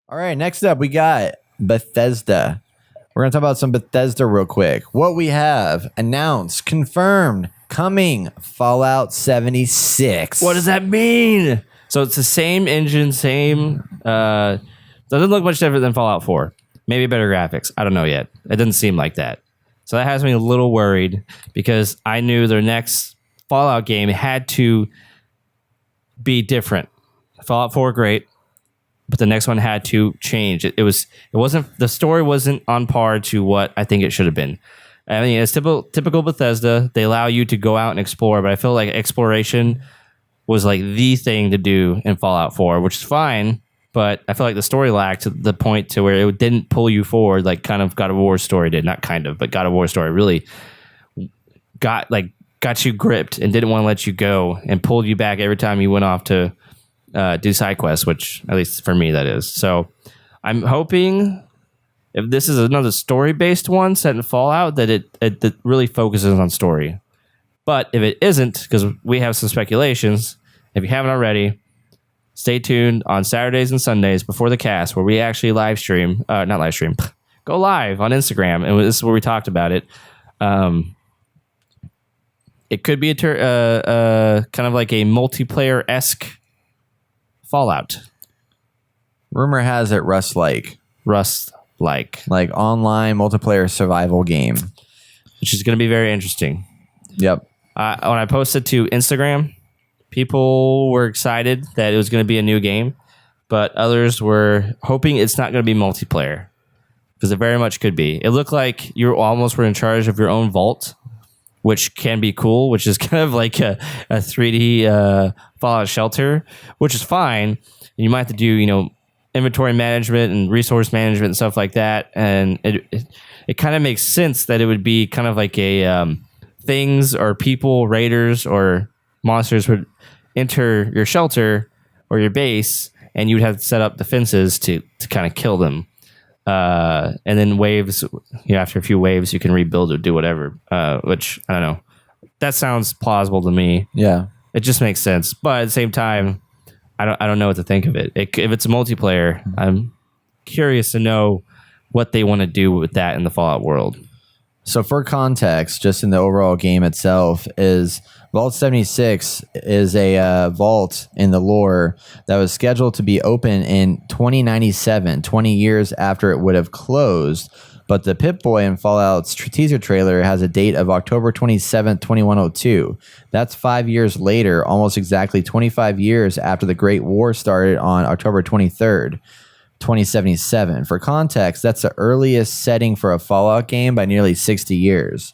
All right, next up we got Bethesda. We're going to talk about some Bethesda real quick. What we have announced, confirmed, coming, Fallout 76. What does that mean? So it's the same engine, doesn't look much different than Fallout 4. Maybe better graphics. I don't know yet. It doesn't seem like that. So that has me a little worried because I knew their next Fallout game had to be different. Fallout 4, great. But the next one had to change. The story wasn't on par to what I think it should have been. I mean, it's typical Bethesda. They allow you to go out and explore, but I feel like exploration was like the thing to do in Fallout 4, which is fine. But I feel like the story lacked to the point to where it didn't pull you forward like kind of God of War story did. Not kind of, but God of War story really got you gripped and didn't want to let you go and pulled you back every time you went off to do side quests, which at least for me that is. So I'm hoping if this is another story-based one set in Fallout, that it really focuses on story. But if it isn't, because we have some speculations, if you haven't already, stay tuned on Saturdays and Sundays before the cast, where we actually go live on Instagram, and this is where we talked about it. It could be kind of like a multiplayer-esque Fallout. Rumor has it Rust-like. Like online multiplayer survival game. Which is going to be very interesting. Yep. When I posted to Instagram, people were excited that it was going to be a new game, but others were hoping it's not going to be multiplayer, because it very much could be. It looked like you almost were in charge of your own vault, which can be cool, which is kind of like a 3D Fallout shelter, which is fine. And you might have to do, inventory management and resource management and stuff like that. And it kind of makes sense that it would be kind of like a things or people, raiders or monsters would enter your shelter or your base, and you would have to set up defenses to kind of kill them. And then waves, after a few waves, you can rebuild or do whatever, which I don't know. That sounds plausible to me. Yeah. It just makes sense. But at the same time, I don't know what to think of it. If it's a multiplayer, I'm curious to know what they want to do with that in the Fallout world. So for context, just in the overall game itself, is Vault 76 is a vault in the lore that was scheduled to be open in 2097, 20 years after it would have closed. But the Pip-Boy in Fallout's teaser trailer has a date of October 27th, 2102. That's 5 years later, almost exactly 25 years after the Great War started on October 23rd. 2077. For context, that's the earliest setting for a Fallout game by nearly 60 years.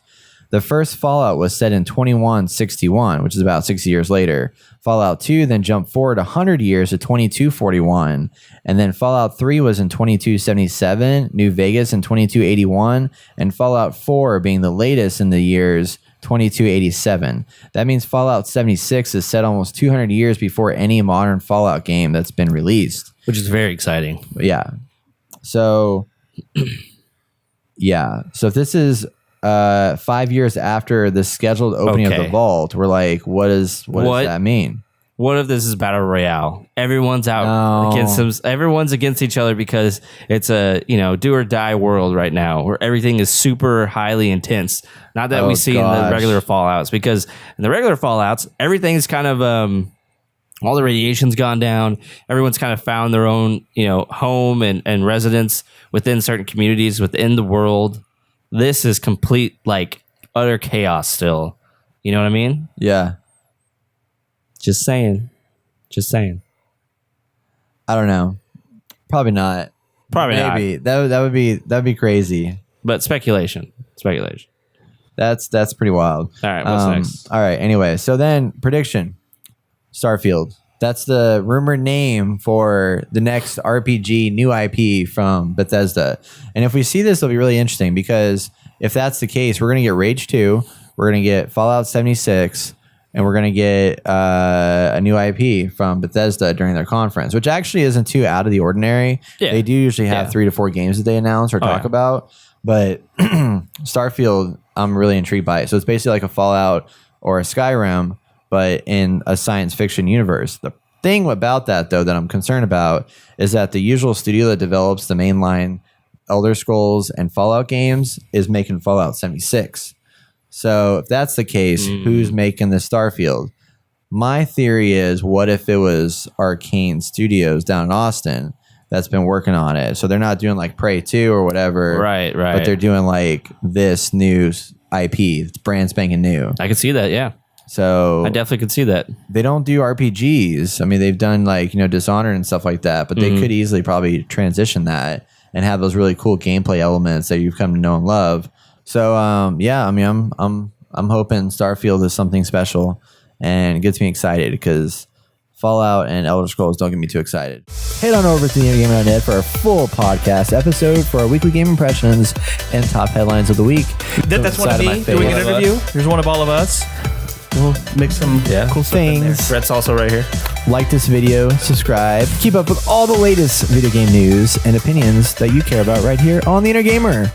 The first Fallout was set in 2161, which is about 60 years later. Fallout 2 then jumped forward 100 years to 2241. And then Fallout 3 was in 2277, New Vegas in 2281, and Fallout 4 being the latest in the years 2287. That means Fallout 76 is set almost 200 years before any modern Fallout game that's been released. Which is very exciting. Yeah. So, So if this is 5 years after the scheduled opening of the vault, we're like, what does that mean? What if this is Battle Royale? Everyone's out against them. Everyone's against each other because it's a do or die world right now where everything is super highly intense. Not that we see in the regular Fallouts, because in the regular Fallouts, everything's kind of all the radiation's gone down. Everyone's kind of found their own, home and residence within certain communities within the world. This is complete, utter chaos still. You know what I mean? Yeah. Just saying. I don't know. Probably not. Maybe not. That'd be crazy. But speculation. That's pretty wild. All right. What's next? All right. Anyway, so then prediction. Starfield. That's the rumored name for the next RPG new IP from Bethesda. And if we see this, it'll be really interesting, because if that's the case, we're going to get Rage 2, we're going to get Fallout 76, and we're going to get a new IP from Bethesda during their conference, which actually isn't too out of the ordinary. Yeah. They do usually have 3 to 4 games that they announce or talk about. But Starfield, I'm really intrigued by it. So it's basically like a Fallout or a Skyrim, but in a science fiction universe. The thing about that, though, that I'm concerned about is that the usual studio that develops the mainline Elder Scrolls and Fallout games is making Fallout 76. So if that's the case, who's making the Starfield? My theory is, what if it was Arcane Studios down in Austin that's been working on it? So they're not doing like Prey 2 or whatever. Right. But they're doing like this new IP. It's brand spanking new. I could see that, yeah. So I definitely could see that. they don't do RPGs. I mean, they've done like, Dishonored and stuff like that, but they could easily probably transition that and have those really cool gameplay elements that you've come to know and love. So yeah, I mean, I'm hoping Starfield is something special, and it gets me excited because Fallout and Elder Scrolls don't get me too excited. Head on over to thegamer.net for a full podcast episode for our weekly game impressions and top headlines of the week. That's one of me doing an interview. Here's one of all of us. We'll make some cool things. Brett's also right here. Like this video, subscribe, keep up with all the latest video game news and opinions that you care about right here on The Inner Gamer.